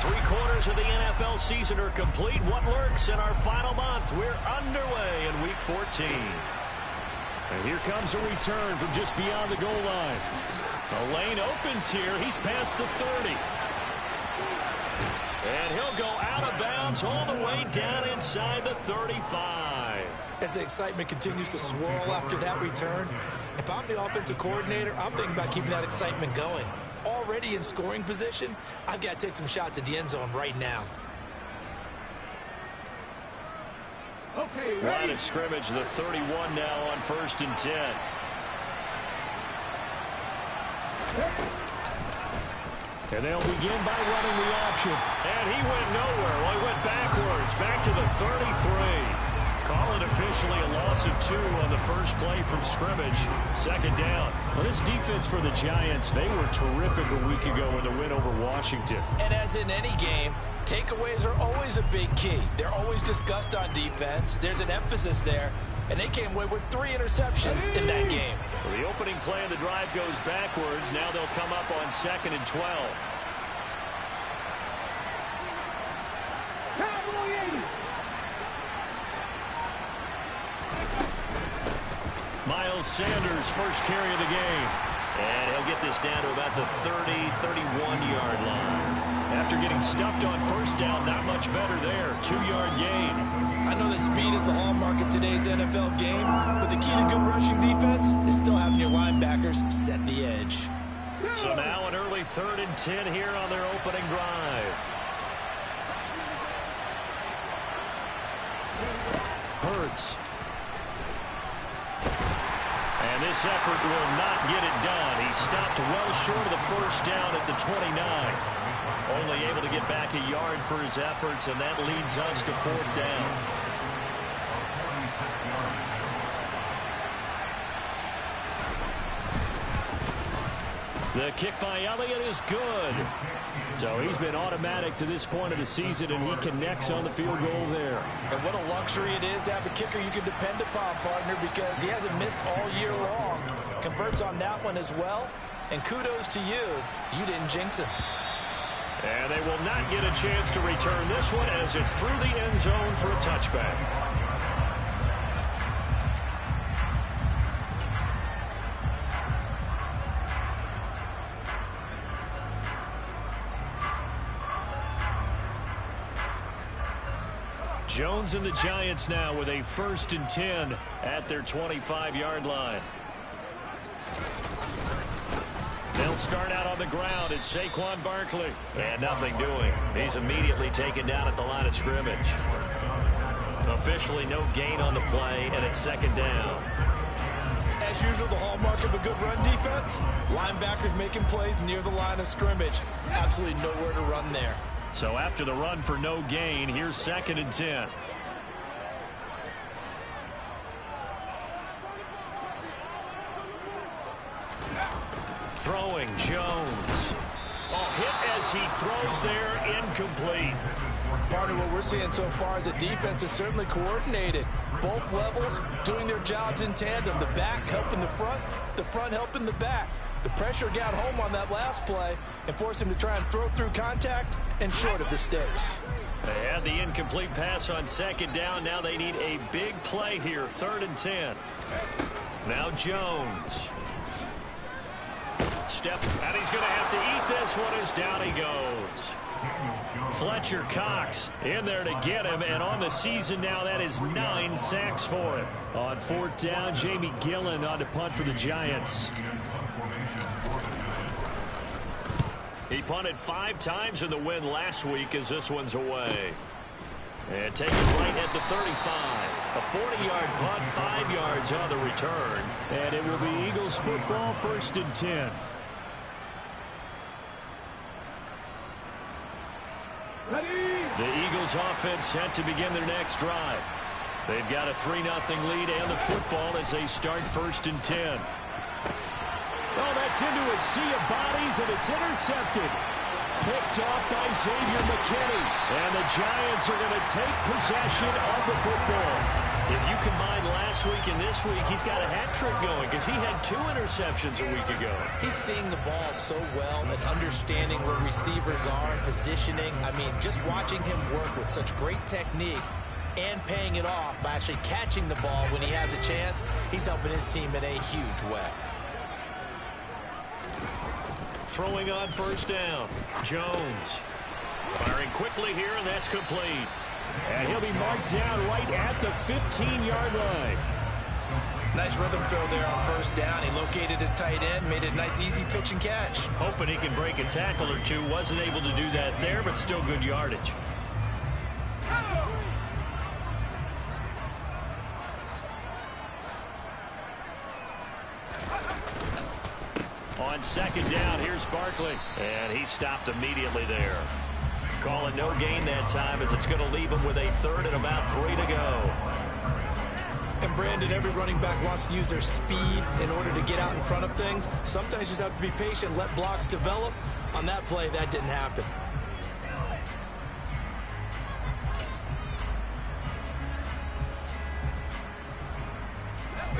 3/4 of the NFL season are complete. What lurks in our final month? We're underway in Week 14. And here comes a return from just beyond the goal line. The lane opens here. He's past the 30. And he'll go out of bounds all the way down inside the 35. As the excitement continues to swirl after that return, if I'm the offensive coordinator, I'm thinking about keeping that excitement going. Already in scoring position, I've got to take some shots at the end zone right now. Okay, line of scrimmage, the 31 now on 1st and 10. And they'll begin by running the option. And he went nowhere. Well, he went backwards, back to the 33. Call it officially a loss of 2 on the first play from scrimmage. 2nd down. Well, this defense for the Giants, they were terrific a week ago in the win over Washington. And as in any game, takeaways are always a big key. They're always discussed on defense. There's an emphasis there. And they came away with 3 interceptions in that game. So the opening play of the drive goes backwards. Now they'll come up on 2nd and 12. Miles Sanders, first carry of the game. And he'll get this down to about the 30, 31-yard line. After getting stuffed on 1st down, not much better there. 2-yard gain. I know that speed is the hallmark of today's NFL game, but the key to good rushing defense is still having your linebackers set the edge. So now an early 3rd and 10 here on their opening drive. Hurts. And this effort will not get it done. He stopped well short of the 1st down at the 29. Only able to get back a yard for his efforts, and that leads us to 4th down. The kick by Elliott is good. So he's been automatic to this point of the season, and he connects on the field goal there. And what a luxury it is to have a kicker you can depend upon, partner, because he hasn't missed all year long. Converts on that one as well. And kudos to you. You didn't jinx him. And they will not get a chance to return this one as it's through the end zone for a touchback. Jones and the Giants now with a 1st and 10 at their 25-yard line. They'll start out on the ground. It's Saquon Barkley. And nothing doing. He's immediately taken down at the line of scrimmage. Officially no gain on the play, and it's 2nd down. As usual, the hallmark of a good run defense, linebackers making plays near the line of scrimmage. Absolutely nowhere to run there. So after the run for no gain, here's 2nd and 10. Throwing, Jones. Oh, hit as he throws there, incomplete. Part of what we're seeing so far is the defense is certainly coordinated. Both levels doing their jobs in tandem. The back helping the front helping the back. The pressure got home on that last play and forced him to try and throw through contact and short of the sticks. They had the incomplete pass on 2nd down. Now they need a big play here, 3rd and 10. Now Jones. Step, and he's going to have to eat this one as down he goes. Fletcher Cox in there to get him, and on the season now that is 9 sacks for him. On 4th down, Jamie Gillen on to punt for the Giants. He punted 5 times in the win last week as this one's away. And take it right at the 35. A 40-yard punt, 5 yards on the return. And it will be Eagles football, 1st and 10. The Eagles offense set to begin their next drive. They've got a 3-0 lead and the football as they start 1st and 10. Oh, that's into a sea of bodies, and it's intercepted. Picked off by Xavier McKinney. And the Giants are going to take possession of the football. If you combine last week and this week, he's got a hat trick going because he had 2 interceptions a week ago. He's seeing the ball so well and understanding where receivers are and positioning. I mean, just watching him work with such great technique and paying it off by actually catching the ball when he has a chance, he's helping his team in a huge way. Throwing on first down, Jones. Firing quickly here, and that's complete. And he'll be marked down right at the 15-yard line. Nice rhythm throw there on first down. He located his tight end, made it a nice easy pitch and catch. Hoping he can break a tackle or two. Wasn't able to do that there, but still good yardage. On second down, here's Barkley. And he stopped immediately there. Call it no gain that time as it's going to leave him with a third and about 3 to go. And Brandon, every running back wants to use their speed in order to get out in front of things. Sometimes you just have to be patient, let blocks develop. On that play, that didn't happen.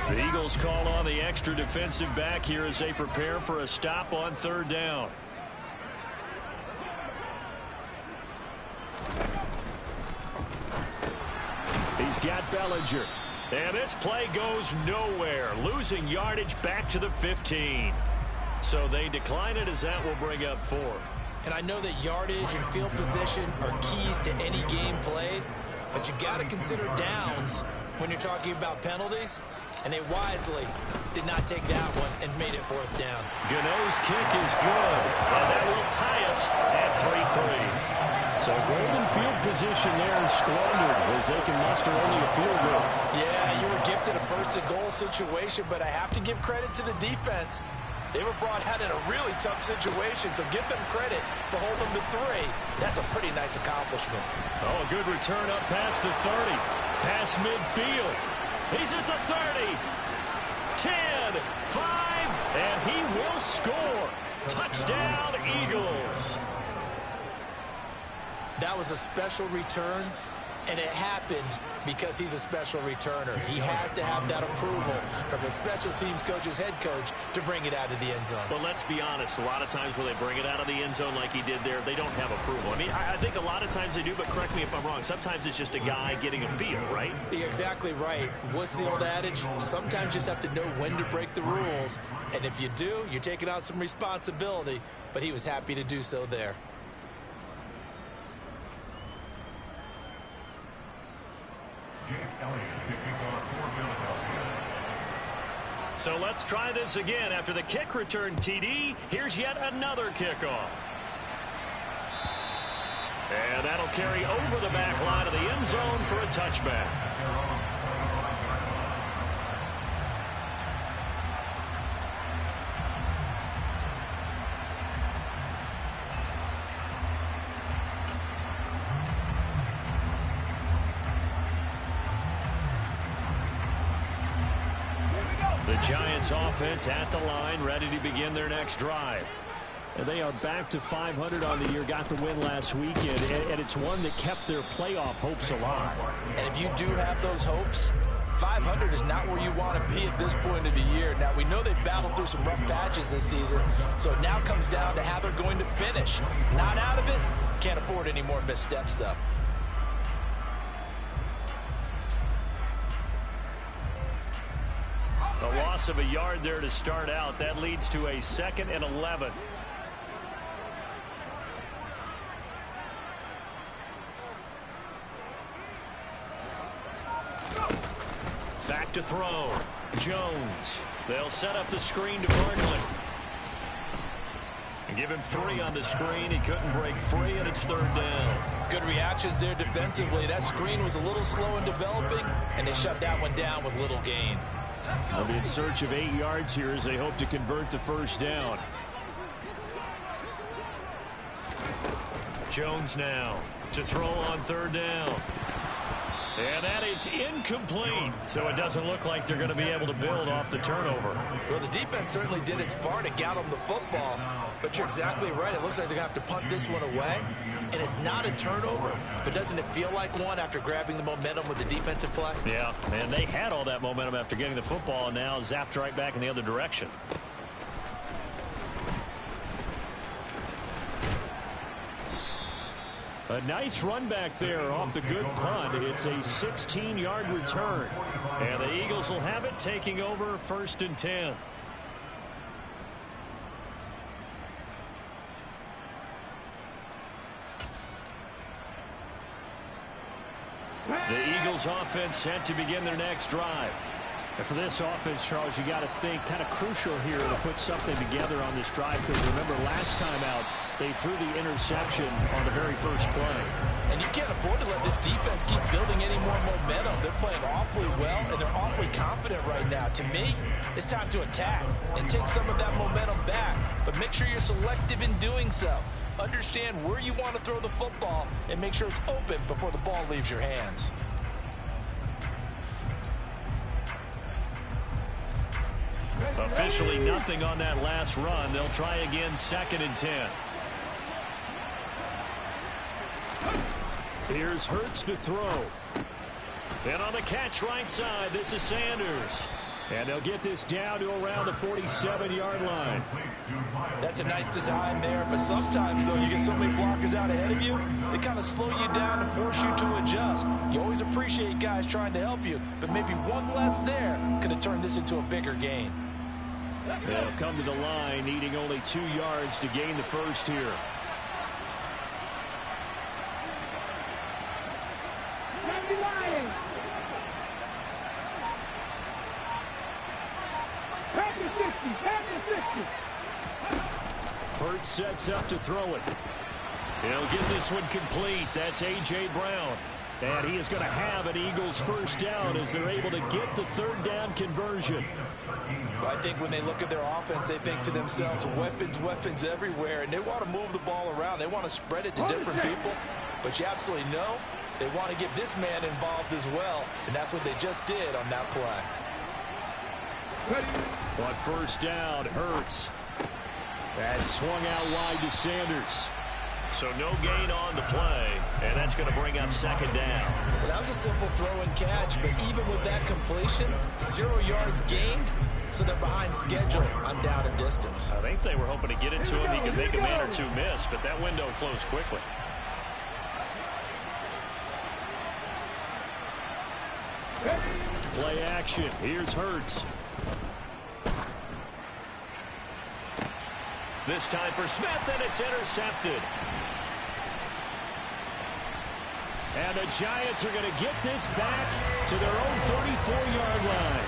The Eagles call on the extra defensive back here as they prepare for a stop on third down. He's got Bellinger. And this play goes nowhere. Losing yardage back to the 15. So they decline it as that will bring up fourth. And I know that yardage and field position are keys to any game played, but you got to consider downs when you're talking about penalties. And they wisely did not take that one and made it fourth down. Gano's kick is good. And that will tie us at 3-3. So golden field position there squandered as they can muster only a field goal. Yeah, you were gifted a first-and-goal situation, but I have to give credit to the defense. They were brought out in a really tough situation, so give them credit for holding them to 3. That's a pretty nice accomplishment. Oh, a good return up past the 30. Past midfield. He's at the 30. 10, 5, and he will score. Touchdown, Eagles. That was a special return, and it happened because he's a special returner. He has to have that approval from his special teams coach's head coach to bring it out of the end zone. But let's be honest, a lot of times when they bring it out of the end zone like he did there, they don't have approval. I mean, I think a lot of times they do, but correct me if I'm wrong. Sometimes it's just a guy getting a feel, right? You're exactly right. What's the old adage? Sometimes you just have to know when to break the rules. And if you do, you're taking on some responsibility. But he was happy to do so there. So let's try this again. After the kick return TD, here's yet another kickoff. And that'll carry over the back line of the end zone for a touchback. The Giants offense at the line, ready to begin their next drive. And they are back to 500 on the year, got the win last weekend, and it's one that kept their playoff hopes alive. And if you do have those hopes, 500 is not where you want to be at this point of the year. Now, we know they've battled through some rough patches this season, so it now comes down to how they're going to finish. Not out of it, can't afford any more missteps, though. A loss of a yard there to start out. That leads to a 2nd and 11. Back to throw. Jones. They'll set up the screen to Barkley. And give him 3 on the screen. He couldn't break free, and it's 3rd down. Good reactions there defensively. That screen was a little slow in developing, and they shut that one down with little gain. They'll be in search of 8 yards here as they hope to convert the first down. Jones now to throw on 3rd down. And that is incomplete. So it doesn't look like they're going to be able to build off the turnover. Well, the defense certainly did its part to get them the football. But you're exactly right. It looks like they're going to have to punt this one away. And it's not a turnover. But doesn't it feel like one after grabbing the momentum with the defensive play? Yeah, and they had all that momentum after getting the football and now zapped right back in the other direction. A nice run back there off the good punt. It's a 16-yard return. And the Eagles will have it, taking over 1st and 10. The Eagles offense set to begin their next drive. And for this offense, Charles, you got to think kind of crucial here to put something together on this drive, because remember last time out they threw the interception on the very first play. And you can't afford to let this defense keep building any more momentum. They're playing awfully well, and they're awfully confident right now. To me, it's time to attack and take some of that momentum back, but make sure you're selective in doing so. Understand where you want to throw the football and make sure it's open before the ball leaves your hands. Officially nothing on that last run. They'll try again 2nd and 10. Here's Hurts to throw. And on the catch right side, this is Sanders. And they'll get this down to around the 47-yard line. That's a nice design there, but sometimes, though, you get so many blockers out ahead of you, they kind of slow you down and force you to adjust. You always appreciate guys trying to help you, but maybe one less there could have turned this into a bigger gain. They'll come to the line, needing only 2 yards to gain the first here. Hurts sets up to throw it. He'll get this one complete. That's A.J. Brown. And he is going to have an Eagles first down as they're able to get the 3rd down conversion. Well, I think when they look at their offense, they think to themselves, weapons everywhere, and they want to move the ball around. They want to spread it to different people, but you absolutely know they want to get this man involved as well, and that's what they just did on that play. On 1st down, Hurts. That's swung out wide to Sanders. So no gain on the play, and that's going to bring up 2nd down. Well, that was a simple throw and catch, but even with that completion, 0 yards gained, so they're behind schedule on down and distance. I think they were hoping to get it to him. He could make a man or two miss, but that window closed quickly. Play action. Here's Hurts. This time for Smith, and it's intercepted. And the Giants are going to get this back to their own 34-yard line.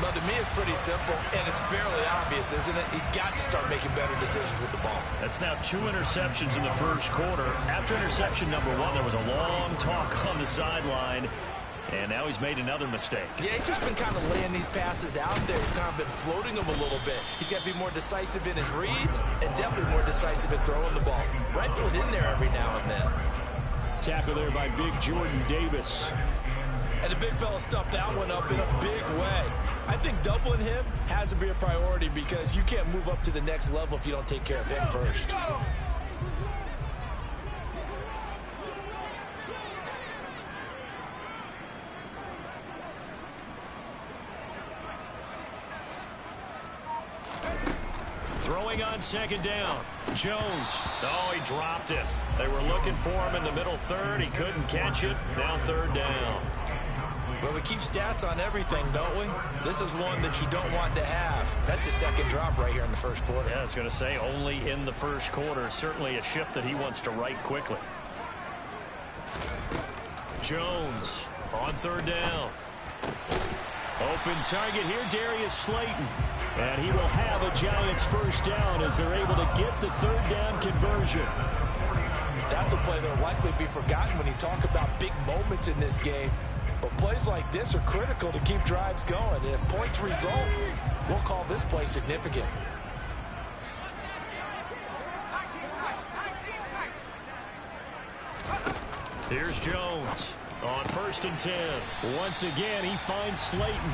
Well, to me, it's pretty simple, and it's fairly obvious, isn't it? He's got to start making better decisions with the ball. That's now 2 interceptions in the first quarter. After interception number 1, there was a long talk on the sideline, and now he's made another mistake. Yeah, he's just been kind of laying these passes out there. He's kind of been floating them a little bit. He's got to be more decisive in his reads and definitely more decisive in throwing the ball. Rifle it in there every now and then. Tackle there by big Jordan Davis. And the big fella stuffed that one up in a big way. I think doubling him has to be a priority because you can't move up to the next level if you don't take care of him first. Throwing on 2nd down. Jones. Oh, he dropped it. They were looking for him in the middle 3rd. He couldn't catch it. Now 3rd down. Well, we keep stats on everything, don't we? This is one that you don't want to have. That's his 2nd drop right here in the first quarter. Yeah, I was going to say only in the first quarter. Certainly a ship that he wants to right quickly. Jones on 3rd down. Open target here, Darius Slayton. And he will have a Giants first down as they're able to get the 3rd down conversion. That's a play that will likely be forgotten when you talk about big moments in this game. But plays like this are critical to keep drives going. And if points result, we'll call this play significant. Here's Jones. On 1st and 10. Once again, he finds Slayton.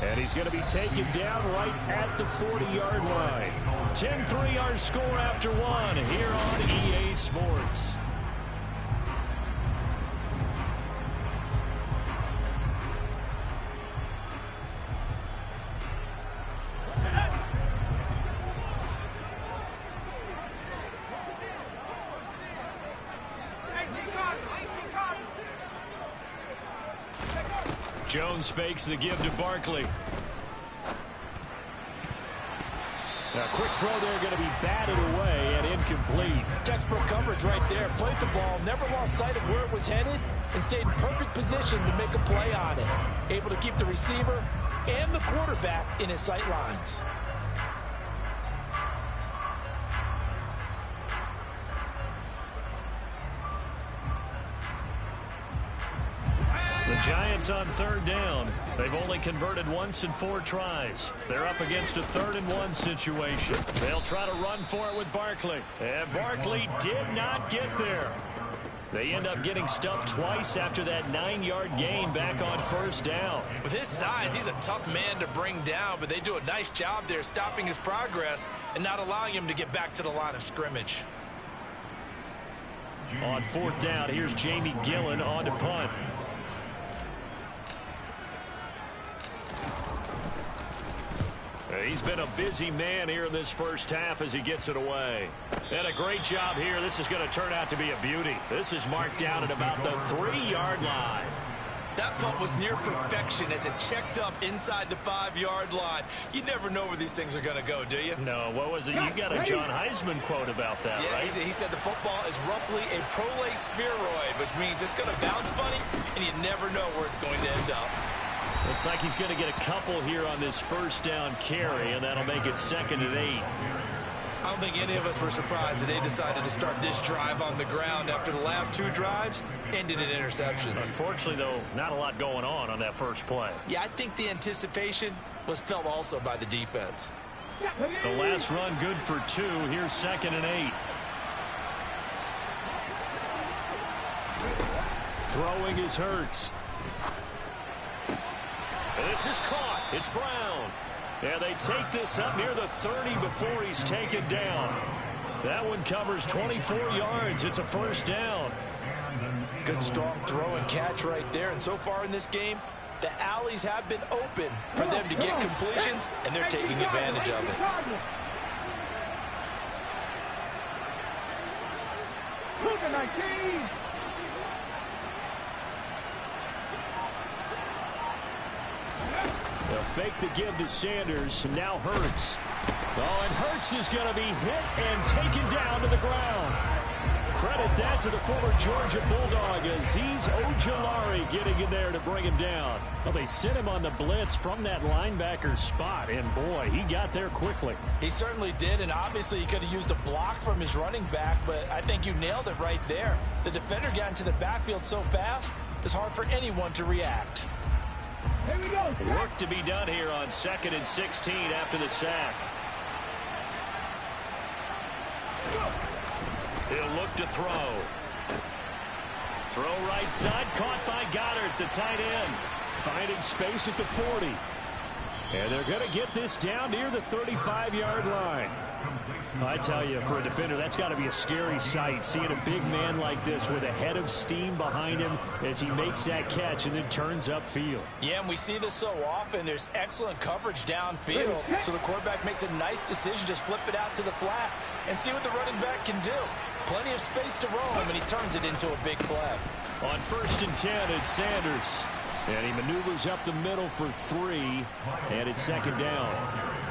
And he's going to be taken down right at the 40-yard line. 10-3 our score after one here on EA Sports. Jones fakes the give to Barkley. A quick throw there going to be batted away and incomplete. Textbook coverage right there. Played the ball, never lost sight of where it was headed, and stayed in perfect position to make a play on it. Able to keep the receiver and the quarterback in his sight lines. The Giants on 3rd down. They've only converted once in 4 tries. They're up against a 3rd and 1 situation. They'll try to run for it with Barkley. And Barkley did not get there. They end up getting stuffed twice after that 9-yard gain back on 1st down. With his size, he's a tough man to bring down, but they do a nice job there stopping his progress and not allowing him to get back to the line of scrimmage. On 4th down, here's Jamie Gillen on to punt. He's been a busy man here in this first half as he gets it away. And a great job here. This is going to turn out to be a beauty. This is marked down at about the 3-yard line. That punt was near perfection as it checked up inside the 5-yard line. You never know where these things are going to go, do you? No, what was it? You got a John Heisman quote about that, yeah, right? He said the football is roughly a prolate spheroid, which means it's going to bounce funny, and you never know where it's going to end up. Looks like he's going to get a couple here on this 1st down carry, and that'll make it 2nd and 8. I don't think any of us were surprised that they decided to start this drive on the ground after the last 2 drives ended in interceptions. Unfortunately, though, not a lot going on that first play. Yeah, I think the anticipation was felt also by the defense. The last run good for 2. Here's 2nd and 8. Throwing is Hurts. This is caught. It's Brown. And they take this up near the 30 before he's taken down. That one covers 24 yards. It's a 1st down. Good strong throw and catch right there. And so far in this game, the alleys have been open for them to get completions, and they're taking advantage of it. Look at 19. They'll fake the give to Sanders. Now Hurts. Oh, and Hurts is going to be hit and taken down to the ground. Credit that to the former Georgia Bulldog, Azeez Ojulari getting in there to bring him down. Well, they sent him on the blitz from that linebacker spot, and boy, he got there quickly. He certainly did, and obviously he could have used a block from his running back, but I think you nailed it right there. The defender got into the backfield so fast, it's hard for anyone to react. Here we go. Work to be done here on 2nd and 16 after the sack. He'll look to throw. Throw right side, caught by Goddard, the tight end. Finding space at the 40. And they're going to get this down near the 35-yard line. I tell you, for a defender, that's got to be a scary sight, seeing a big man like this with a head of steam behind him as he makes that catch and then turns upfield. Yeah, and we see this so often. There's excellent coverage downfield, so the quarterback makes a nice decision, just flip it out to the flat and see what the running back can do. Plenty of space to roam, and he turns it into a big play. On 1st and 10, it's Sanders. And he maneuvers up the middle for 3, and it's 2nd down.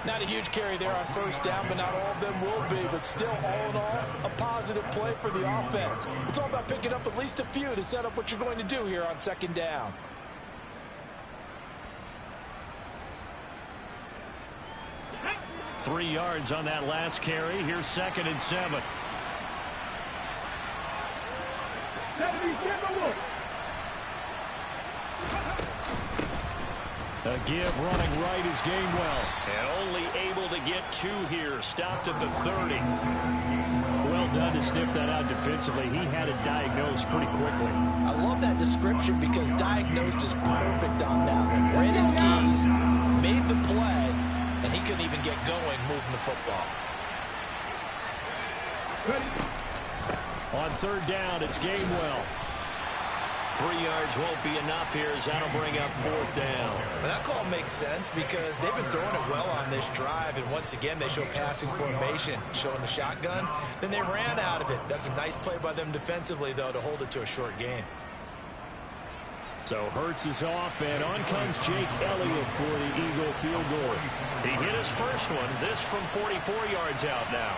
Not a huge carry there on 1st down, but not all of them will be. But still, all in all, a positive play for the offense. It's all about picking up at least a few to set up what you're going to do here on 2nd down. Three yards on that last carry. Here's 2nd and 7. A give running right is Gainwell. And only able to get 2 here. Stopped at the 30. Well done to sniff that out defensively. He had it diagnosed pretty quickly. I love that description because diagnosed is perfect on that one. Read his keys, made the play, and he couldn't even get going moving the football. Ready. On third down, it's Gainwell. 3 yards won't be enough here as that'll bring up fourth down. But that call makes sense because they've been throwing it well on this drive, and once again they show passing formation, showing the shotgun. Then they ran out of it. That's a nice play by them defensively, though, to hold it to a short gain. So Hurts is off, and on comes Jake Elliott for the Eagle field goal. He hit his first one, this from 44 yards out now.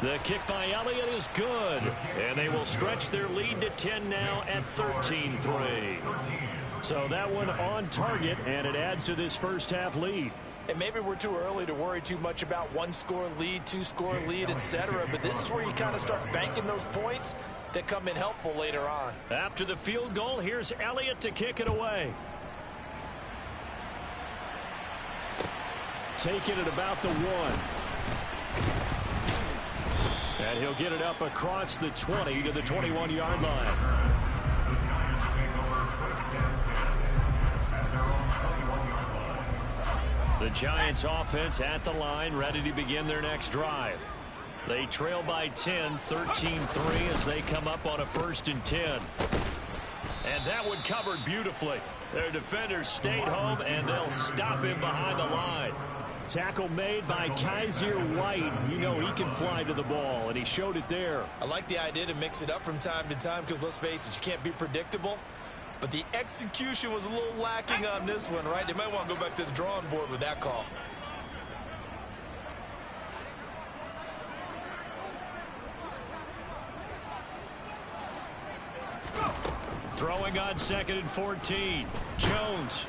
The kick by Elliott is good, and they will stretch their lead to 10 now at 13-3. So that one on target, and it adds to this first half lead. And maybe we're too early to worry too much about one-score lead, two-score lead, etc. But this is where you kind of start banking those points that come in helpful later on. After the field goal, here's Elliott to kick it away. Taking it about the 1. And he'll get it up across the 20 to the 21-yard line. The Giants offense at the line, ready to begin their next drive. They trail by 10, 13-3 as they come up on a 1st and 10. And that one covered beautifully. Their defenders stayed home, and they'll stop him behind the line. Tackle made by Kaiser White. You know he can fly to the ball, and he showed it there. I like the idea to mix it up from time to time because, let's face it, you can't be predictable. But the execution was a little lacking on this one, right? They might want to go back to the drawing board with that call. Throwing on 2nd and 14. Jones.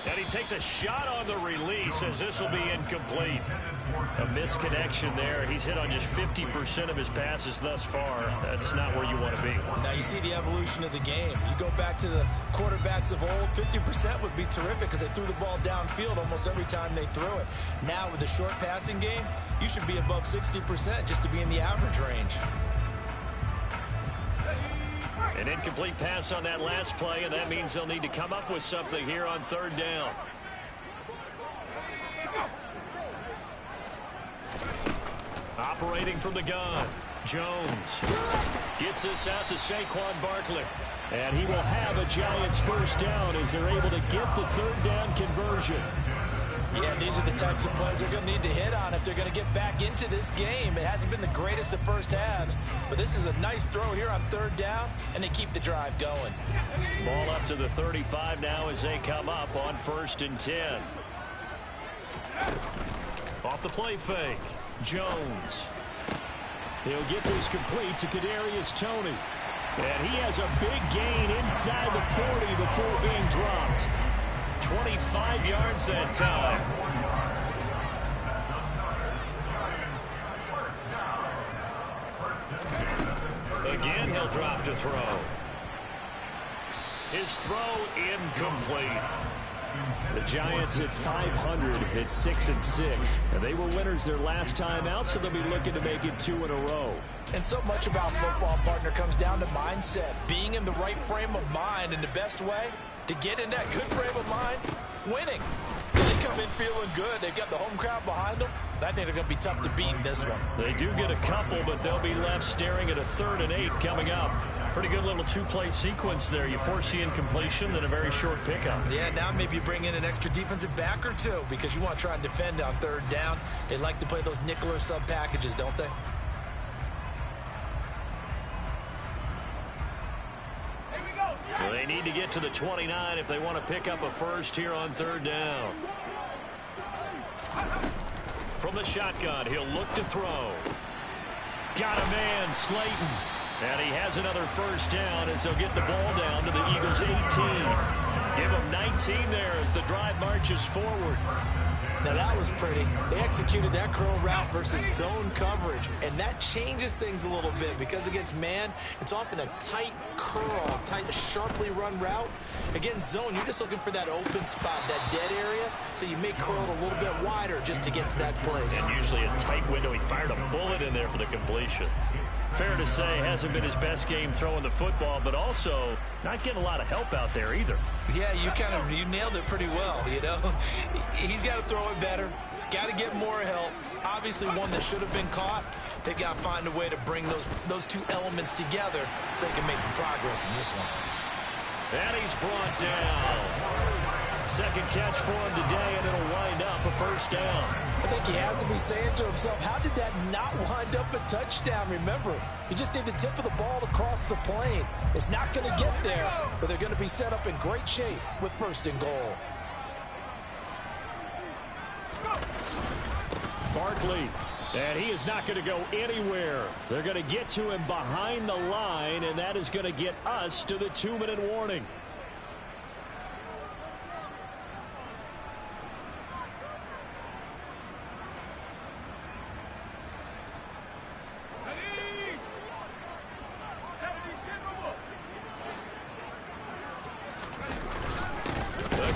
And he takes a shot on the release as this will be incomplete. A misconnection there. He's hit on just 50% of his passes thus far. That's not where you want to be. Now you see the evolution of the game. You go back to the quarterbacks of old, 50% would be terrific because they threw the ball downfield almost every time they threw it. Now with the short passing game, you should be above 60% just to be in the average range. An incomplete pass on that last play, and that means they'll need to come up with something here on 3rd down. Operating from the gun, Jones gets this out to Saquon Barkley. And he will have a Giants 1st down as they're able to get the 3rd down conversion. Yeah, these are the types of plays they're going to need to hit on if they're going to get back into this game. It hasn't been the greatest of first halves, but this is a nice throw here on 3rd down, and they keep the drive going. Ball up to the 35 now as they come up on 1st and 10. Off the play fake, Jones. He'll get this complete to Kadarius Toney. And he has a big gain inside the 40 before being dropped. 25 yards that time. Again, he'll drop to throw. His throw incomplete. The Giants at 500 at 6-6. And they were winners their last time out, so they'll be looking to make it 2 in a row. And so much about football, partner, comes down to mindset. Being in the right frame of mind, and the best way to get in that good frame of mind, winning. So they come in feeling good. They've got the home crowd behind them. I think they're going to be tough to beat in this one. They do get a couple, but they'll be left staring at a 3rd and 8 coming up. Pretty good little 2-play sequence there. You force the incompletion, then a very short pickup. Yeah, now maybe you bring in an extra defensive back or two because you want to try and defend on 3rd down. They like to play those nickel or sub packages, don't they? Well, they need to get to the 29 if they want to pick up a 1st here on 3rd down. From the shotgun, he'll look to throw. Got a man, Slayton. And he has another 1st down as they'll get the ball down to the Eagles' 18. Give them 19 there as the drive marches forward. Now that was pretty. They executed that curl route versus zone coverage, and that changes things a little bit because against man, it's often a tight curl, tight, sharply run route. Against zone, you're just looking for that open spot, that dead area, so you may curl it a little bit wider just to get to that place. And usually a tight window. He fired a bullet in there for the completion. Fair to say, hasn't been his best game throwing the football, but also not getting a lot of help out there either. Yeah, you nailed it pretty well, you know. He's got to throw it better, got to get more help. Obviously one that should have been caught. They've got to find a way to bring those two elements together so they can make some progress in this one. And he's brought down. Second catch for him today, and it'll wind up a first down. I think he has to be saying to himself, how did that not wind up a touchdown? Remember, you just need the tip of the ball to cross the plane. It's not going to get there, but they're going to be set up in great shape with first and goal. Barkley, and he is not going to go anywhere. They're going to get to him behind the line, and that is going to get us to the 2-minute warning.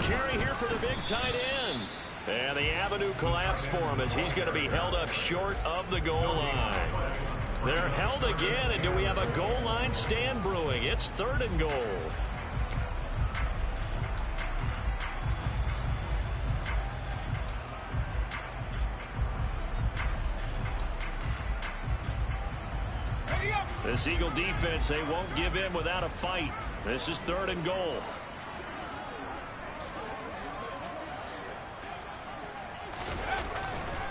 Carry here for the big tight end. And the avenue collapsed for him as he's going to be held up short of the goal line. They're held again, and do we have a goal line stand brewing? It's 3rd and goal. This Eagle defense, they won't give in without a fight. This is 3rd and goal.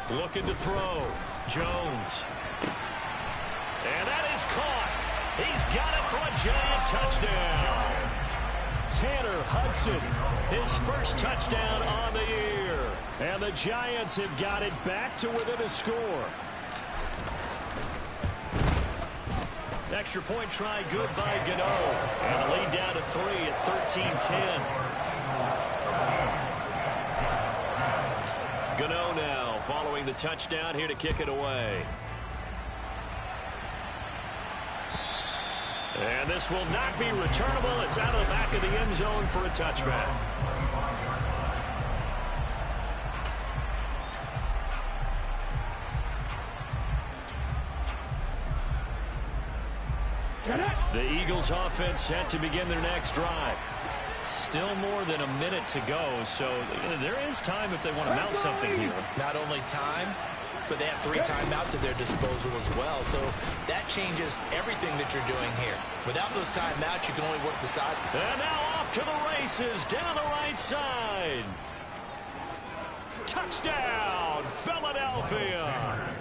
Looking to throw. Jones. And that is caught. He's got it for a giant touchdown. Tanner Hudson, his first touchdown on the year. And the Giants have got it back to within a score. Extra point try good by Gano. And the lead down to 3 at 13-10. Gano now following the touchdown here to kick it away. And this will not be returnable. It's out of the back of the end zone for a touchback. The Eagles offense set to begin their next drive. Still more than a minute to go, so there is time if they want to mount something here. Not only time, but they have 3 timeouts at their disposal as well, so that changes everything that you're doing here. Without those timeouts, you can only work the side. And now off to the races down the right side. Touchdown, Philadelphia.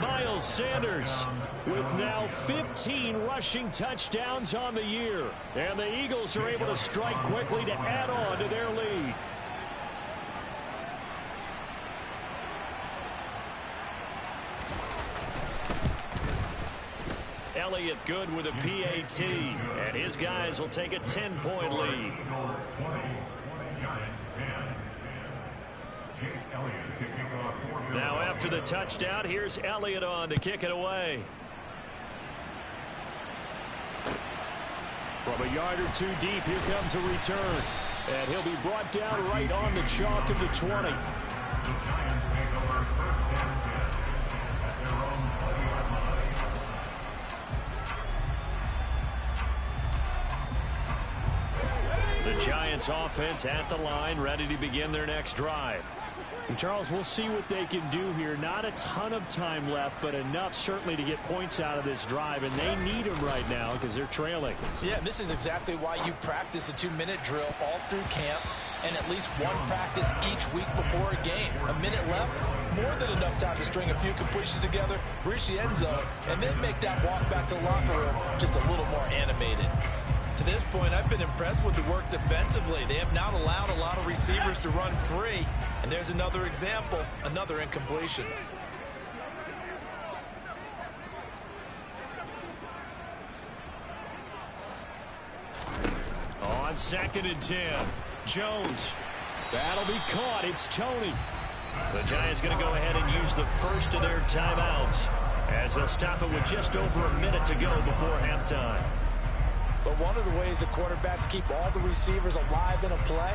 Miles Sanders with now 15 rushing touchdowns on the year. And the Eagles are able to strike quickly to add on to their lead. Elliott good with a PAT, and his guys will take a 10-point lead. Now after the touchdown, here's Elliott on to kick it away. From a yard or 2 deep, here comes a return. And he'll be brought down right on the chalk of the 20. The Giants offense at the line, ready to begin their next drive. And Charles, we'll see what they can do here. Not a ton of time left, but enough certainly to get points out of this drive, and they need them right now because they're trailing. Yeah, this is exactly why you practice a 2-minute drill all through camp and at least one practice each week before a game. A minute left, more than enough time to string a few completions together, reach the end zone, and then make that walk back to the locker room just a little more animated. To this point, I've been impressed with the work defensively. They have not allowed a lot of receivers to run free. And there's another example, another incompletion. On 2nd and 10, Jones. That'll be caught. It's Tony. The Giants going to go ahead and use the first of their timeouts as they'll stop it with just over a minute to go before halftime. But one of the ways the quarterbacks keep all the receivers alive in a play,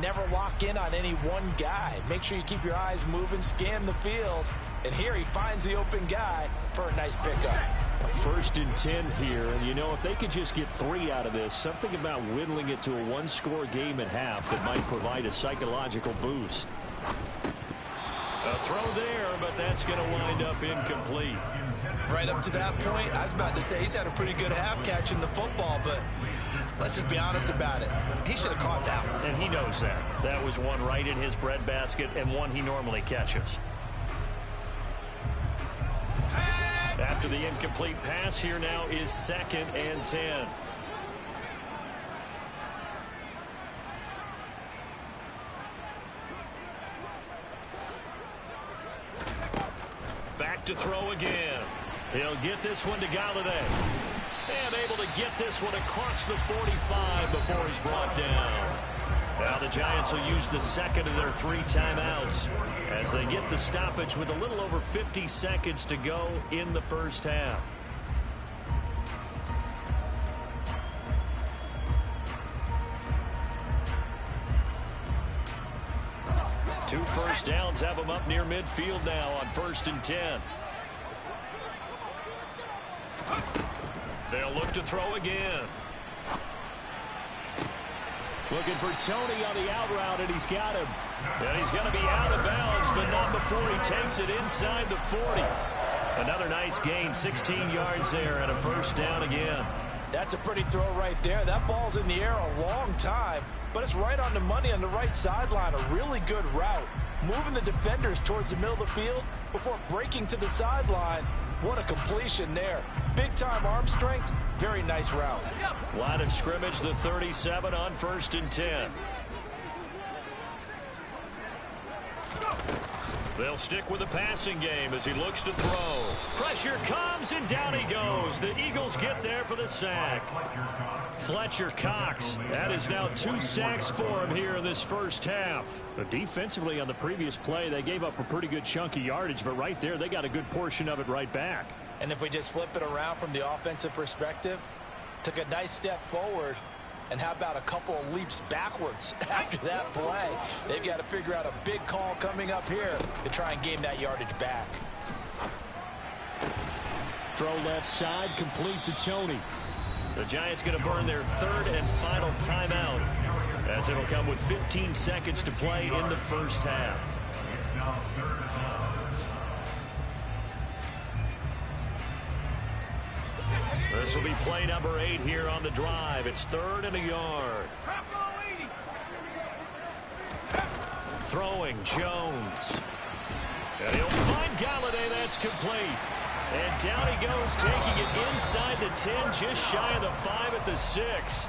never lock in on any one guy. Make sure you keep your eyes moving, scan the field. And here he finds the open guy for a nice pickup. A 1st and 10 here, and you know, if they could just get 3 out of this, something about whittling it to a 1-score game at half that might provide a psychological boost. A throw there, but that's going to wind up incomplete. Right up to that point, I was about to say he's had a pretty good half catching the football, but let's just be honest about it. He should have caught that one. And he knows that. That was one right in his breadbasket and one he normally catches. After the incomplete pass, here now is 2nd and 10. Back to throw again. He'll get this one to Galladay. And able to get this one across the 45 before he's brought down. Now the Giants will use the second of their 3 timeouts as they get the stoppage with a little over 50 seconds to go in the first half. Two first downs have them up near midfield now on 1st and 10. They'll look to throw again. Looking for Tony on the out route, and he's got him. And he's going to be out of bounds, but not before he takes it inside the 40. Another nice gain, 16 yards there, and a 1st down again. That's a pretty throw right there. That ball's in the air a long time, but it's right on the money on the right sideline. A really good route. Moving the defenders towards the middle of the field before breaking to the sideline. What a completion there. Big-time arm strength. Very nice route. Line of scrimmage, the 37 on 1st and 10. They'll stick with the passing game as he looks to throw. Pressure comes, and down he goes. The Eagles get there for the sack. Fletcher Cox. That is now 2 sacks for him here in this first half. But defensively on the previous play, they gave up a pretty good chunk of yardage, but right there, they got a good portion of it right back. And if we just flip it around from the offensive perspective, took a nice step forward, and how about a couple of leaps backwards after that play? They've got to figure out a big call coming up here to try and gain that yardage back. Throw left side, complete to Tony. The Giants going to burn their 3rd and final timeout as it'll come with 15 seconds to play in the first half. This will be play number 8 here on the drive. It's 3rd and a yard. Throwing Jones. And he'll find Galladay. That's complete. And down he goes, taking it inside the 10, just shy of the 5 at the 6.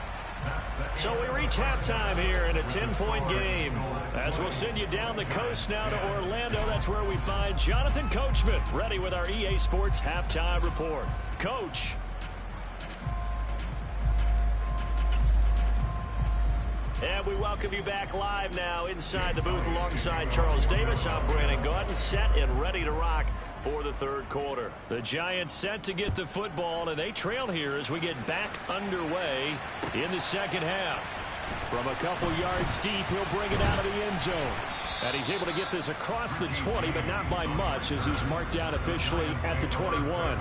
So we reach halftime here in a 10-point game. As we'll send you down the coast now to Orlando, that's where we find Jonathan Coachman, ready with our EA Sports Halftime Report. Coach. And we welcome you back live now inside the booth alongside Charles Davis. I'm Brandon Gaudin, set and ready to rock for the 3rd quarter. The Giants set to get the football, and they trail here as we get back underway in the 2nd half. From a couple yards deep, he'll bring it out of the end zone. And he's able to get this across the 20, but not by much as he's marked down officially at the 21.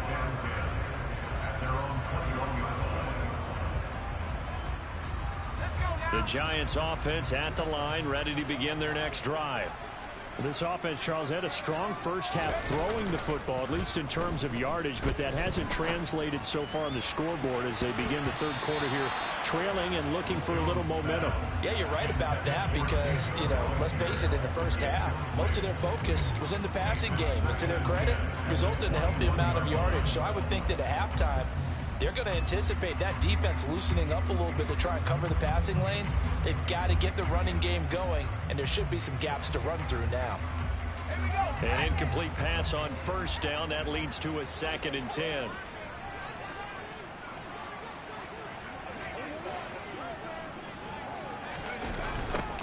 The Giants offense at the line, ready to begin their next drive. This offense, Charles, had a strong first half throwing the football, at least in terms of yardage, but that hasn't translated so far on the scoreboard as they begin the 3rd quarter here, trailing and looking for a little momentum. Yeah, you're right about that because, you know, let's face it, in the first half, most of their focus was in the passing game. And to their credit, resulted in a healthy amount of yardage. So I would think that at halftime, they're going to anticipate that defense loosening up a little bit to try and cover the passing lanes. They've got to get the running game going, and there should be some gaps to run through now. An incomplete pass on 1st down. That leads to a 2nd and 10.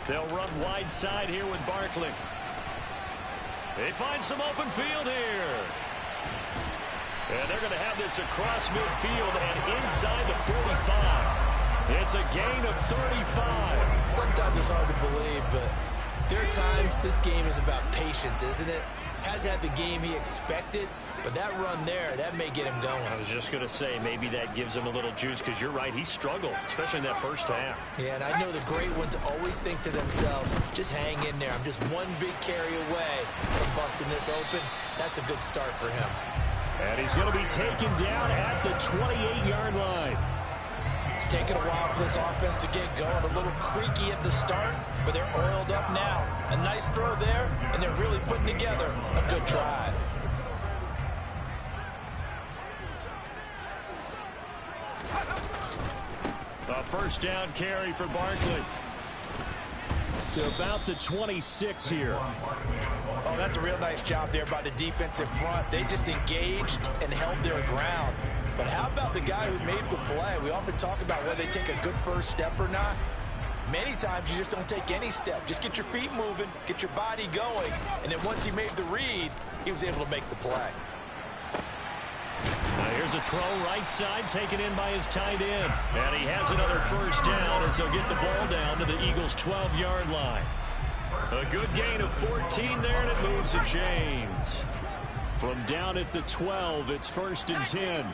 They'll run wide side here with Barkley. They find some open field here. And they're going to have this across midfield and inside the 45. It's a gain of 35. Sometimes it's hard to believe, but there are times this game is about patience, isn't it? Has had the game he expected, but that run there, that may get him going. I was just going to say, maybe that gives him a little juice, because you're right, he struggled, especially in that first half. Yeah, and I know the great ones always think to themselves, just hang in there. I'm just one big carry away from busting this open. That's a good start for him. And he's going to be taken down at the 28-yard line. It's taken a while for this offense to get going. A little creaky at the start, but they're oiled up now. A nice throw there, and they're really putting together a good drive. A first down carry for Barkley. To about the 26 here. Oh, that's a real nice job there by the defensive front. They just engaged and held their ground. But how about the guy who made the play? We often talk about whether they take a good first step or not. Many times you just don't take any step. Just get your feet moving, get your body going, and then once he made the read, he was able to make the play. Now here's a throw right side taken in by his tight end. And he has another first down as they'll get the ball down to the Eagles' 12-yard line. A good gain of 14 there, and it moves the chains. From down at the 12, it's 1st and 10.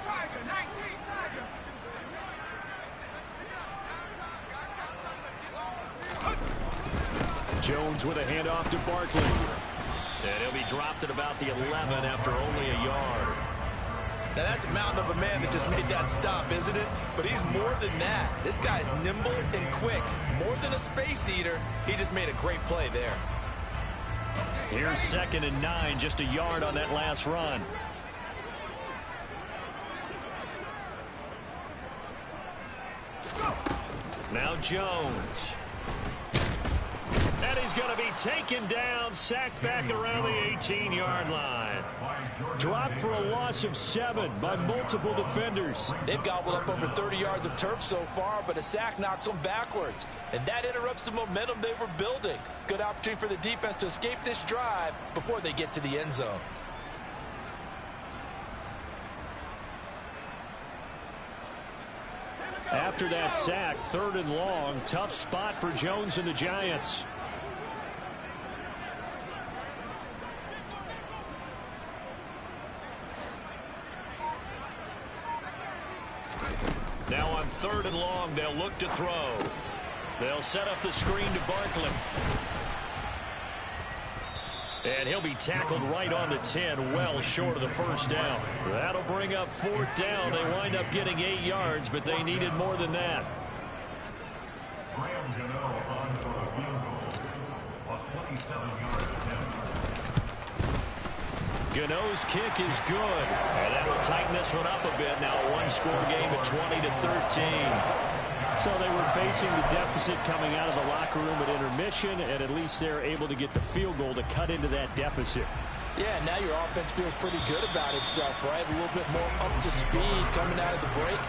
Jones with a handoff to Barkley. And he'll be dropped at about the 11 after only a yard. Now that's a mountain of a man that just made that stop, isn't it? But he's more than that. This guy's nimble and quick. More than a space eater, he just made a great play there. Here's 2nd and 9, just a yard on that last run. Now Jones. And he's going to be taken down, sacked back around the 18-yard line. Dropped for a loss of 7 by multiple defenders. They've gobbled up over 30 yards of turf so far, but a sack knocks them backwards. And that interrupts the momentum they were building. Good opportunity for the defense to escape this drive before they get to the end zone. After that sack, 3rd and long, tough spot for Jones and the Giants. Now on 3rd and long, they'll look to throw. They'll set up the screen to Barkley. And he'll be tackled right on the 10, well short of the first down. That'll bring up 4th down. They wind up getting 8 yards, but they needed more than that. Gano's kick is good, and that'll tighten this one up a bit. Now a one-score game at 20-13. So they were facing the deficit coming out of the locker room at intermission, and at least they're able to get the field goal to cut into that deficit. Yeah, now your offense feels pretty good about itself, right? A little bit more up to speed coming out of the break.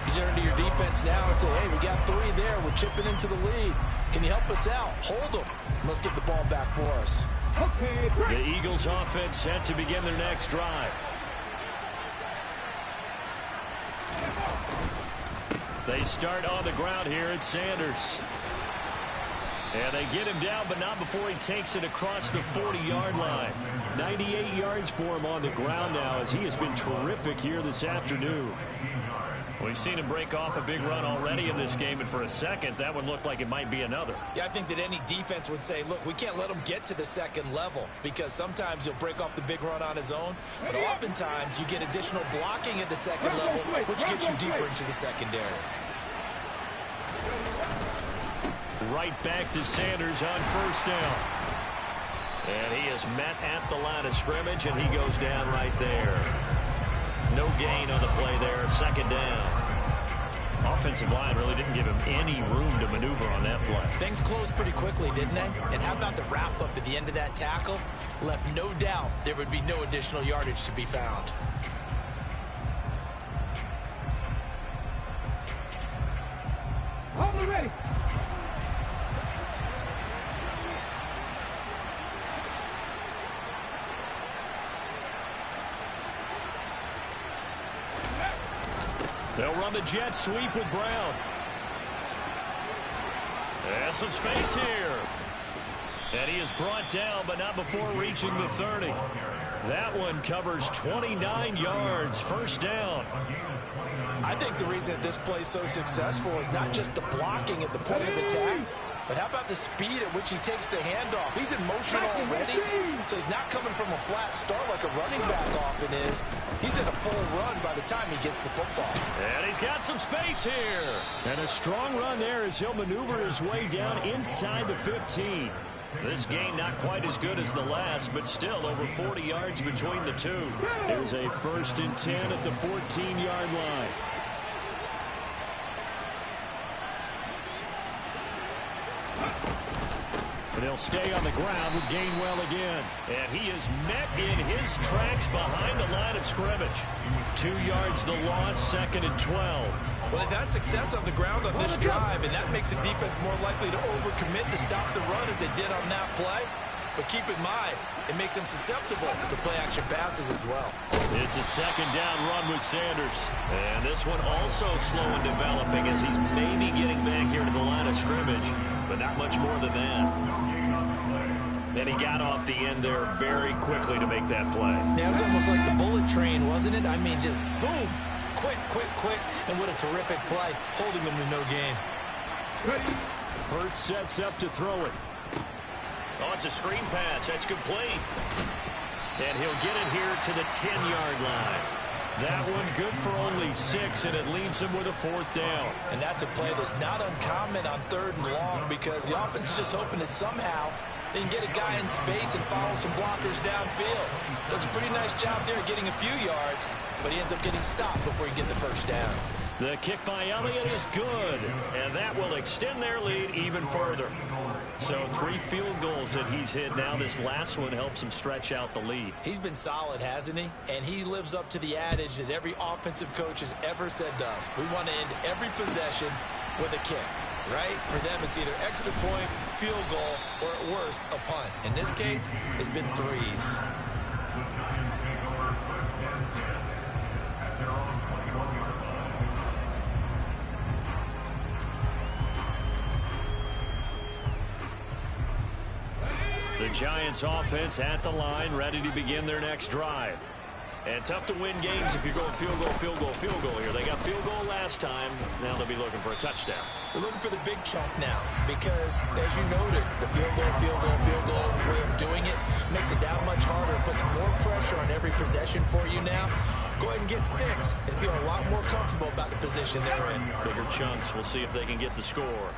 You turn to your defense now and say, hey, we got 3 there. We're chipping into the lead. Can you help us out? Hold them. Let's get the ball back for us. Okay, the Eagles offense set to begin their next drive. They start on the ground here at Sanders. And they get him down, but not before he takes it across the 40-yard line. 98 yards for him on the ground now, as he has been terrific here this afternoon. We've seen him break off a big run already in this game, and for a second, that one looked like it might be another. Yeah, I think that any defense would say, look, we can't let him get to the second level, because sometimes he'll break off the big run on his own, but oftentimes you get additional blocking at the second level, which gets you deeper into the secondary. Right back to Sanders on 1st down. And he is met at the line of scrimmage, and he goes down right there. No gain on the play there, 2nd down. Offensive line really didn't give him any room to maneuver on that play. Things closed pretty quickly, didn't they? And how about the wrap-up at the end of that tackle? Left no doubt there would be no additional yardage to be found. Hold it ready. They'll run the jet sweep with Brown. And some space here. And he is brought down, but not before reaching the 30. That one covers 29 yards. First down. I think the reason that this play is so successful is not just the blocking at the point of attack, but how about the speed at which he takes the handoff? He's in motion already, so he's not coming from a flat start like a running back often is. He's in a full run by the time he gets the football. And he's got some space here. And a strong run there as he'll maneuver his way down inside the 15. This game not quite as good as the last, but still over 40 yards between the two. There's a 1st and 10 at the 14-yard line. And he'll stay on the ground with Gainwell again. And he is met in his tracks behind the line of scrimmage. 2 yards the loss, 2nd and 12. Well, they've had success on the ground on this drive, and that makes a defense more likely to overcommit to stop the run as they did on that play. But keep in mind, it makes them susceptible to play-action passes as well. It's a 2nd down run with Sanders. And this one also slow in developing as he's maybe getting back here to the line of scrimmage, but not much more than that. And he got off the end there very quickly to make that play. Yeah, it was almost like the bullet train, wasn't it? I mean, just zoom. Quick, quick, quick. And what a terrific play, holding them to no gain. Hurts sets up to throw it. Oh, it's a screen pass. That's complete. And he'll get it here to the 10-yard line. That one good for only 6, and it leaves him with a 4th down. And that's a play that's not uncommon on 3rd and long because the offense is just hoping that somehow they can get a guy in space and follow some blockers downfield. Does a pretty nice job there getting a few yards, but he ends up getting stopped before he gets the 1st down. The kick by Elliott is good, and that will extend their lead even further. So 3 field goals that he's hit now. This last one helps him stretch out the lead. He's been solid, hasn't he? And he lives up to the adage that every offensive coach has ever said to us. We want to end every possession with a kick, right? For them, it's either extra point, field goal, or at worst, a punt. In this case, it's been 3s. The Giants offense at the line, ready to begin their next drive. And tough to win games if you're going field goal, field goal, field goal here. They got field goal last time. Now they'll be looking for a touchdown. They're looking for the big chunk now because, as you noted, the field goal, field goal, field goal way of doing it makes it that much harder and puts more pressure on every possession for you now. Go ahead and get 6 and feel a lot more comfortable about the position they're in. Bigger chunks. We'll see if they can get the score.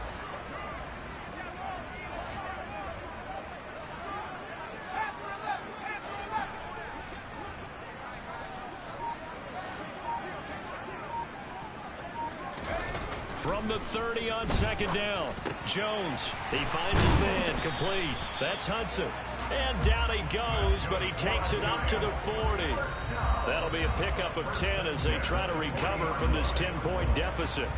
From the 30 on 2nd down, Jones, he finds his man, complete. That's Hudson. And down he goes, but he takes it up to the 40. That'll be a pickup of 10 as they try to recover from this 10-point deficit.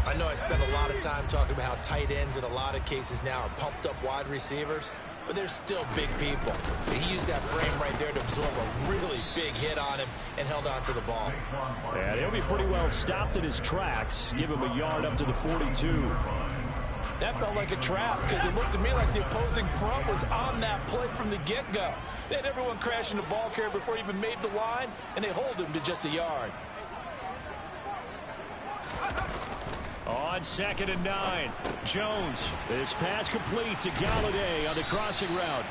I know I spent a lot of time talking about how tight ends in a lot of cases now are pumped up wide receivers, but they're still big people. He used that frame right there to absorb a really big hit on him and held on to the ball. And he'll be pretty well stopped in his tracks. Give him a yard up to the 42. That felt like a trap because it looked to me like the opposing front was on that play from the get-go. They had everyone crashing the ball carrier before he even made the line, and they hold him to just a yard. On 2nd and 9, Jones. This pass complete to Galladay on the crossing route.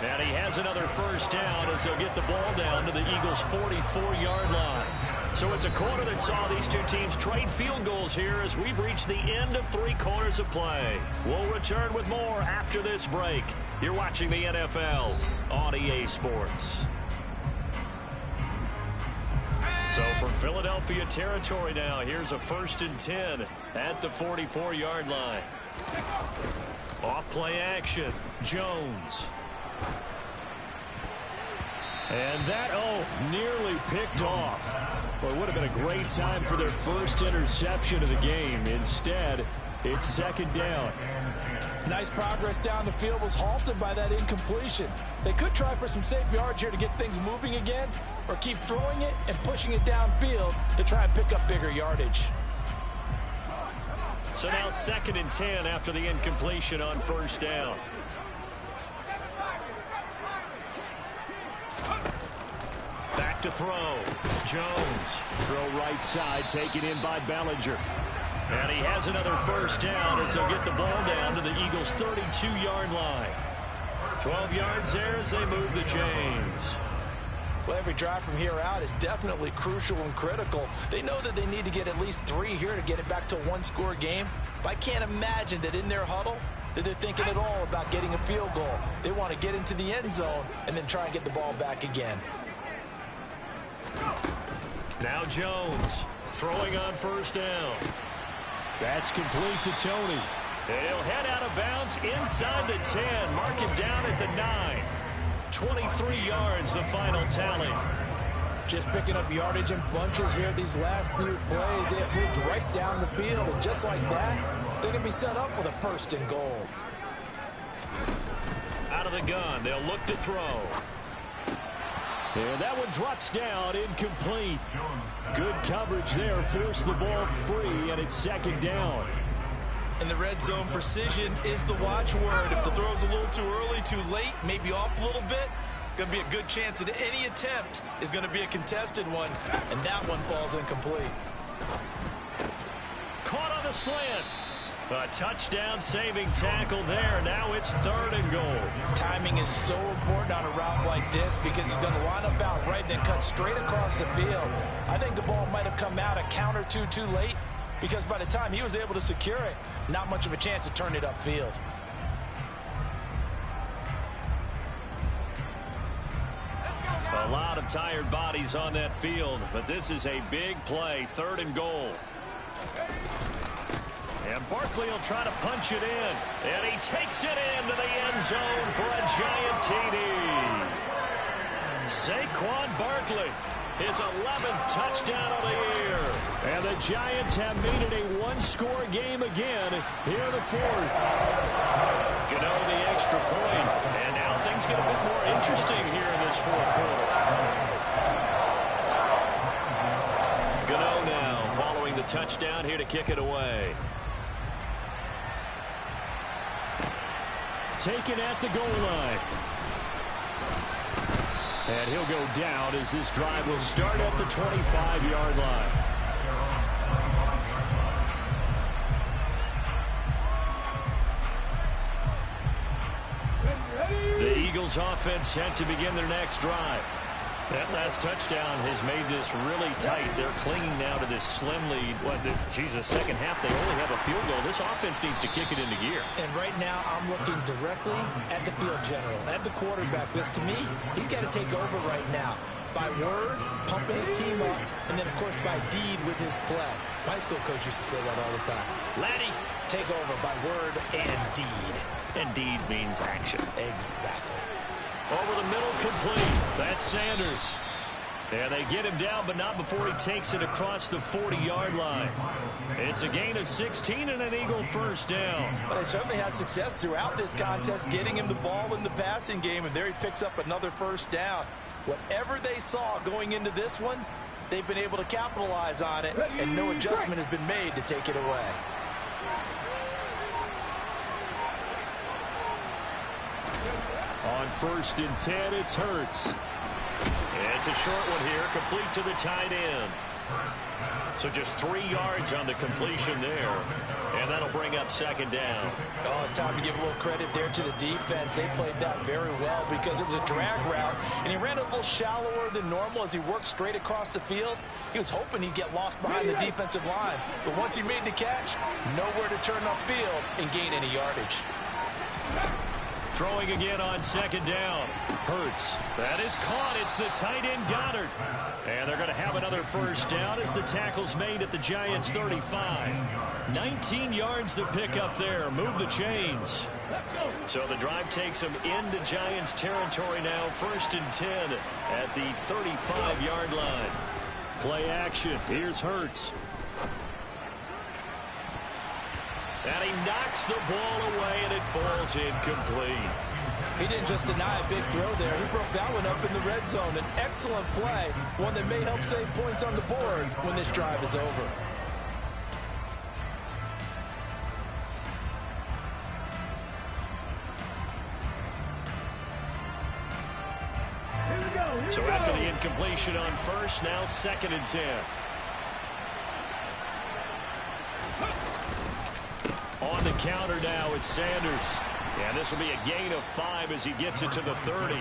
And he has another 1st down as they'll get the ball down to the Eagles' 44-yard line. So it's a quarter that saw these two teams trade field goals here as we've reached the end of 3 quarters of play. We'll return with more after this break. You're watching the NFL on EA Sports. So from Philadelphia territory now, here's a 1st and 10 at the 44-yard line. Off play action, Jones. And that, nearly picked off. Well, it would have been a great time for their first interception of the game. Instead, it's second down. Nice progress down the field was halted by that incompletion. They could try for some safe yards here to get things moving again, or keep throwing it and pushing it downfield to try and pick up bigger yardage. So now 2nd and 10 after the incompletion on first down. Back to throw. Jones. Throw right side, taken in by Bellinger. And he has another first down as he'll get the ball down to the Eagles' 32-yard line. 12 yards there as they move the chains. Well, every drive from here out is definitely crucial and critical. They know that they need to get at least 3 here to get it back to a one-score game. But I can't imagine that in their huddle that they're thinking at all about getting a field goal. They want to get into the end zone and then try and get the ball back again. Now Jones throwing on first down. That's complete to Tony. He'll head out of bounds inside the 10. Mark him down at the 9. 23 yards, the final tally. Just picking up yardage in bunches here these last few plays. They have moved right down the field, and just like that, they're going to be set up with a 1st and goal. Out of the gun, they'll look to throw. And that one drops down, incomplete. Good coverage there, forced the ball free, and it's 2nd down. In the red zone, precision is the watchword. If the throw's a little too early, too late, maybe off a little bit, going to be a good chance that any attempt is going to be a contested one, and that one falls incomplete. Caught on the slant. A touchdown-saving tackle there. Now it's 3rd and goal. Timing is so important on a route like this because he's going to line up out right, then cut straight across the field. I think the ball might have come out a count or two too late because by the time he was able to secure it, not much of a chance to turn it upfield. A lot of tired bodies on that field, but this is a big play. 3rd and goal. And Barkley will try to punch it in. And he takes it into the end zone for a giant TD. Saquon Barkley, his 11th touchdown of the year. And the Giants have made it a one-score game again here in the 4th. Gano the extra point. And now things get a bit more interesting here in this 4th quarter. Gano now following the touchdown here to kick it away. Taken at the goal line. And he'll go down as this drive will start at the 25-yard line. The Eagles offense set to begin their next drive. That last touchdown has made this really tight. They're clinging now to this slim lead. Second half, they only have a field goal. This offense needs to kick it into gear. And right now, I'm looking directly at the field general, at the quarterback. Because to me, he's got to take over right now. By word, pumping his team up, and then, of course, by deed with his play. My school coach used to say that all the time. Laddie, take over by word and deed. And deed means action. Exactly. Over the middle, complete. That's Sanders. And they get him down, but not before he takes it across the 40-yard line. It's a gain of 16 and an Eagle first down. But they certainly had success throughout this contest, getting him the ball in the passing game, and there he picks up another first down. Whatever they saw going into this one, they've been able to capitalize on it, and no adjustment has been made to take it away. On 1st and 10, it's Hurts. It's a short one here, complete to the tight end. So just 3 yards on the completion there. And that'll bring up 2nd down. Oh, it's time to give a little credit there to the defense. They played that very well because it was a drag route, and he ran a little shallower than normal as he worked straight across the field. He was hoping he'd get lost behind the defensive line. But once he made the catch, nowhere to turn upfield and gain any yardage. Throwing again on second down. Hurts. That is caught. It's the tight end Goddard. And they're going to have another first down as the tackle's made at the Giants' 35. 19 yards to pick up there. Move the chains. So the drive takes them into Giants territory now. 1st and 10 at the 35-yard line. Play action. Here's Hurts. And he knocks the ball away, and it falls incomplete. He didn't just deny a big throw there. He broke that one up in the red zone. An excellent play, one that may help save points on the board when this drive is over. So after the incompletion on first, now 2nd and 10. On the counter now, it's Sanders. And this will be a gain of 5 as he gets it to the 30. Boy,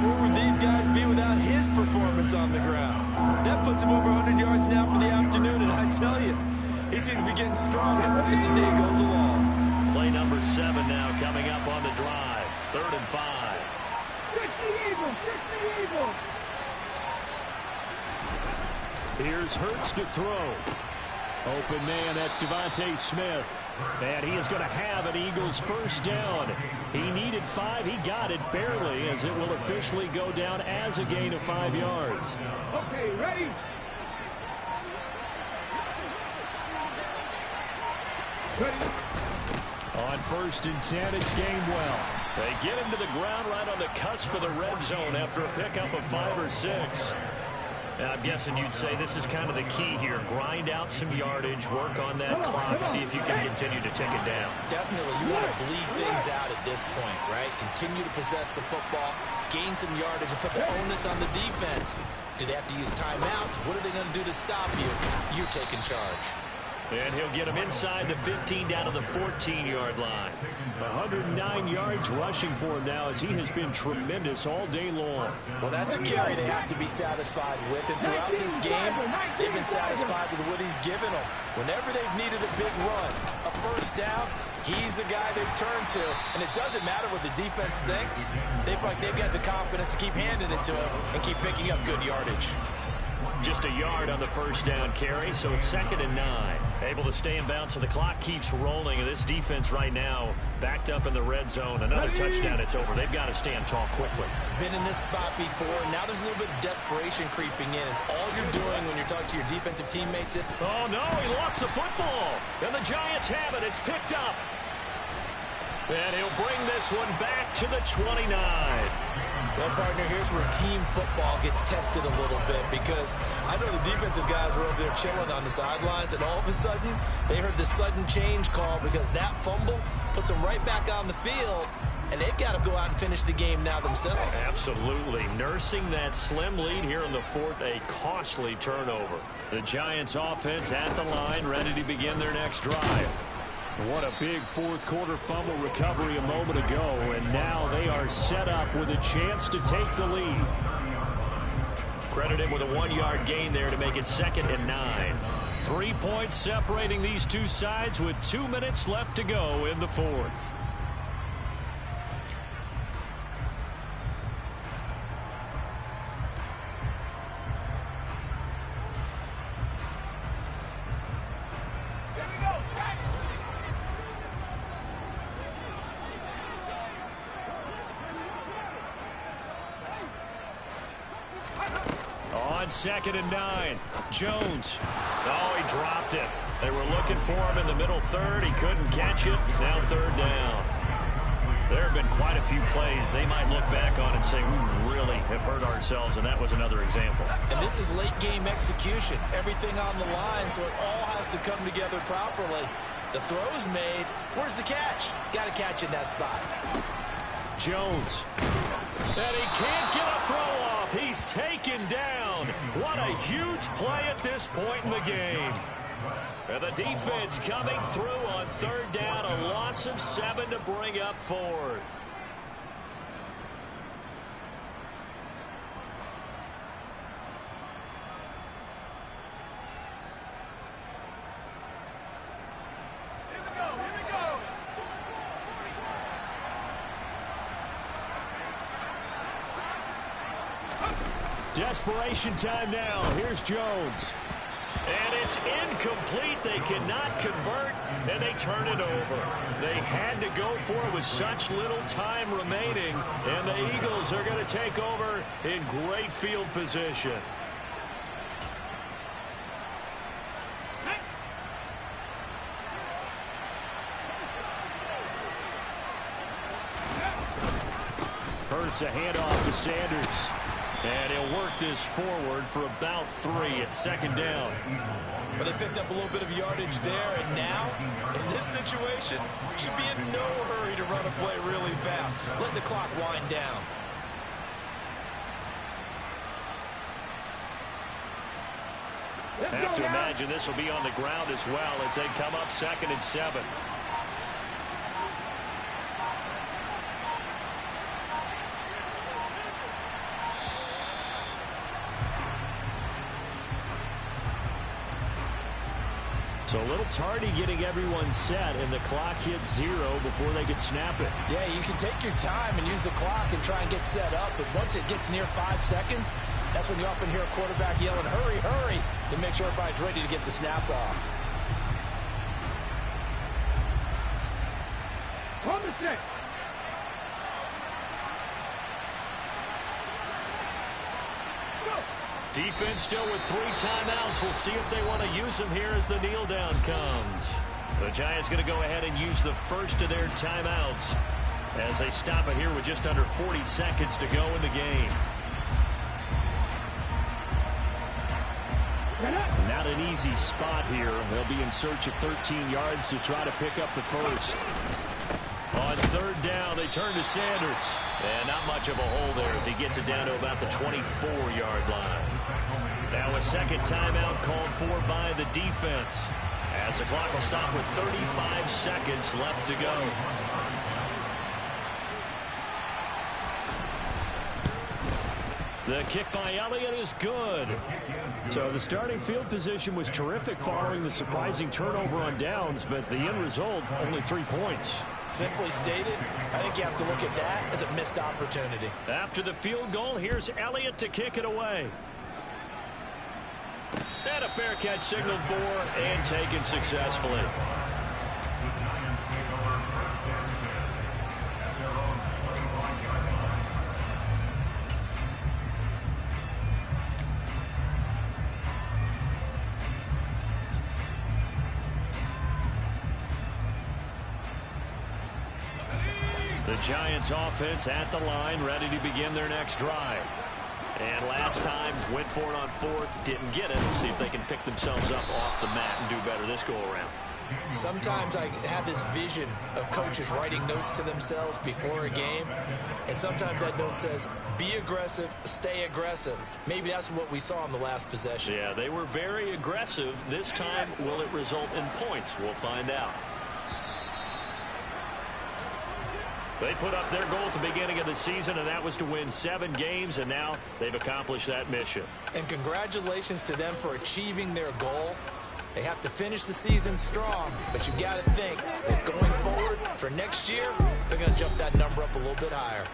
where would these guys be without his performance on the ground? That puts him over 100 yards now for the afternoon, and I tell you, he seems to be getting stronger as the day goes along. Play number 7 now coming up on the drive. 3rd and 5. 60 Eagles, 60 Eagles. Here's Hurts to throw. Open man, that's Devontae Smith. And he is going to have an Eagles first down. He needed 5. He got it barely, as it will officially go down as a gain of 5 yards. Okay, ready? Ready. On 1st and 10, it's Gainwell. They get him to the ground right on the cusp of the red zone after a pickup of 5 or 6. Now, I'm guessing you'd say this is kind of the key here. Grind out some yardage, work on that clock, see if you can continue to tick it down. Definitely, you want to bleed things out at this point, right? Continue to possess the football, gain some yardage, and put the onus on the defense. Do they have to use timeouts? What are they going to do to stop you? You're taking charge. And he'll get him inside the 15 down to the 14-yard line. 109 yards rushing for him now as he has been tremendous all day long. Well, that's a carry they have to be satisfied with. And throughout this game, they've been satisfied with what he's given them. Whenever they've needed a big run, a first down, he's the guy they turn to. And it doesn't matter what the defense thinks. They've got the confidence to keep handing it to him and keep picking up good yardage. Just a yard on the first down carry, so it's 2nd and 9. Able to stay in bounds, so the clock keeps rolling. And this defense right now backed up in the red zone. Another touchdown, it's over. They've got to stand tall quickly. Been in this spot before. Now there's a little bit of desperation creeping in. And all you're doing when you're talking to your defensive teammates is... Oh, no, he lost the football. And the Giants have it. It's picked up. And he'll bring this one back to the 29. Well, partner, here's where team football gets tested a little bit, because I know the defensive guys were over there chilling on the sidelines, and all of a sudden, they heard the sudden change call because that fumble puts them right back on the field, and they've got to go out and finish the game now themselves. Absolutely. Nursing that slim lead here in the 4th, a costly turnover. The Giants offense at the line, ready to begin their next drive. What a big 4th quarter fumble recovery a moment ago, and now they are set up with a chance to take the lead. Credited with a 1-yard gain there to make it 2nd and 9. 3 points separating these two sides with 2 minutes left to go in the 4th. On 2nd and 9, Jones. Oh, he dropped it. They were looking for him in the middle 3rd. He couldn't catch it. Now 3rd down. There have been quite a few plays they might look back on and say, we really have hurt ourselves, and that was another example. And this is late game execution. Everything on the line, so it all has to come together properly. The throw's made. Where's the catch? Got to catch in that spot. Jones. And he can't get a throw off. He's taken down. What a huge play at this point in the game. And the defense coming through on 3rd down. A loss of 7 to bring up 4th. Desperation time now. Here's Jones. And it's incomplete. They cannot convert, and they turn it over. They had to go for it with such little time remaining, and the Eagles are going to take over in great field position. Hurts a handoff to Sanders. And he'll work this forward for about 3 at second down. But they picked up a little bit of yardage there, and now, in this situation, should be in no hurry to run a play really fast. Let the clock wind down. Have to imagine this will be on the ground as well as they come up 2nd and 7. So a little tardy getting everyone set, and the clock hits 0 before they could snap it. Yeah, you can take your time and use the clock and try and get set up, but once it gets near 5 seconds, that's when you often hear a quarterback yelling, hurry, hurry, to make sure everybody's ready to get the snap off. On the set. Defense still with 3 timeouts. We'll see if they want to use them here as the kneel down comes. The Giants going to go ahead and use the first of their timeouts as they stop it here with just under 40 seconds to go in the game. Not an easy spot here. They'll be in search of 13 yards to try to pick up the first. On 3rd down, they turn to Sanders. And not much of a hole there as he gets it down to about the 24-yard line. Now a second timeout called for by the defense, as the clock will stop with 35 seconds left to go. The kick by Elliott is good. So the starting field position was terrific following the surprising turnover on downs, but the end result, only 3 points. Simply stated, I think you have to look at that as a missed opportunity. After the field goal, here's Elliott to kick it away. And a fair catch signaled for and taken successfully. The Giants offense at the line, ready to begin their next drive. And last time, went for it on 4th, didn't get it. See if they can pick themselves up off the mat and do better this go-around. Sometimes I have this vision of coaches writing notes to themselves before a game, and sometimes that note says, be aggressive, stay aggressive. Maybe that's what we saw in the last possession. Yeah, they were very aggressive. This time, will it result in points? We'll find out. They put up their goal at the beginning of the season, and that was to win 7 games, and now they've accomplished that mission. And congratulations to them for achieving their goal. They have to finish the season strong, but you've got to think that going forward for next year, they're going to jump that number up a little bit higher.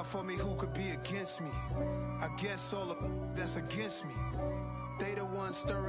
For me, who could be against me? I guess all of that's against me. They the ones stirring